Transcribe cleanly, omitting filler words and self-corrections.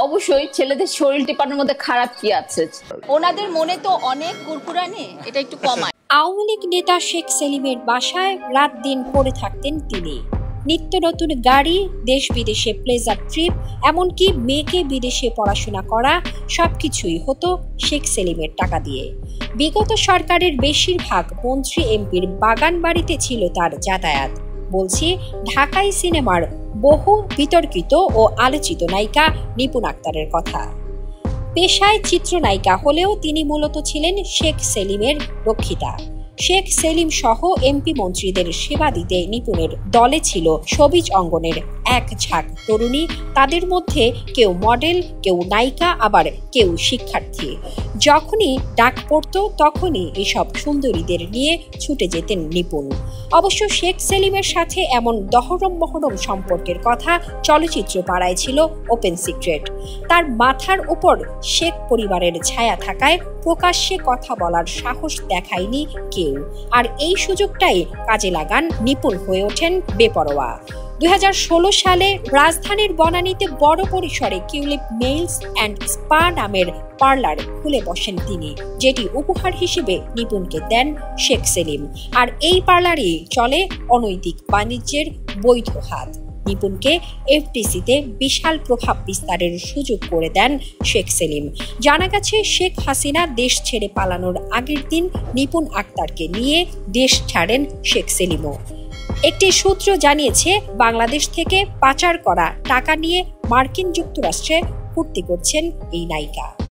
অবশ্যই ছেলেদের শরীর টিপানোর মধ্যে খারাপ কি আছে? ওনাদের মনে তো অনেক কুরকুরানি, এটা একটু কমায়। আওয়ামী লীগ নেতা শেখ সেলিমের বাসায় রাত দিন পড়ে থাকতেন তিনি। নিত্য নতুন গাড়ি, দেশ বিদেশে প্লেজার ট্রিপ, এমনকি মেয়েকে বিদেশে পড়াশোনা করা, সবকিছুই হতো শেখ সেলিমের টাকা দিয়ে। বিগত সরকারের বেশিরভাগ মন্ত্রী এমপির বাগান বাড়িতে ছিল তার যাতায়াত। বলছি ঢাকাই সিনেমার বহু বিতর্কিত ও আলোচিত নায়িকা নিপুণ আক্তারের কথা। পেশায় চিত্রনায়িকা হলেও তিনি মূলত ছিলেন শেখ সেলিমের রক্ষিতা। শেখ সেলিম সহ এমপি মন্ত্রীদের সেবা দিতে নিপুণের দলে ছিল সবিজ অঙ্গনের এক ঝাঁক তরুণী। তাদের মধ্যে কেউ মডেল, কেউ নায়িকা, আবার কেউ শিক্ষার্থী। যখনই ডাক পড়ত তখনই এসব সুন্দরীদের নিয়ে ছুটে যেতেন নিপুণ। অবশ্য শেখ সেলিমের সাথে এমন দহরম মহরম সম্পর্কের কথা চলচ্চিত্র পাড়ায় ছিল ওপেন সিক্রেট। তার মাথার উপর শেখ পরিবারের ছায়া থাকায় প্রকাশ্যে কথা বলার সাহস দেখায়নি কেউ। আর এই সুযোগটাই কাজে লাগান নিপুণ, হয়ে ওঠেন বেপরোয়া। 2016 সালে রাজধানীর বনানীতে বড় পরিসরে কিউলিপ নেইলস অ্যান্ড স্পা নামের পার্লার খুলে বসেন তিনি, যেটি উপহার হিসেবে নিপুণকে দেন শেখ সেলিম। আর এই পার্লারেই চলে অনৈতিক বাণিজ্যের বৈধ হাত। নিপুণকে এফটিসিতে বিশাল প্রভাব বিস্তারের সুযোগ করে দেন শেখ সেলিম। জানা গেছে শেখ হাসিনা দেশ ছেড়ে পালানোর আগের দিন নিপুণ আক্তারকে নিয়ে দেশ ছাড়েন শেখ সেলিমও। একটি সূত্র জানিয়েছে, বাংলাদেশ থেকে পাচার করা টাকা নিয়ে মার্কিন যুক্তরাষ্ট্রে ফুর্তি করছেন এই নায়িকা।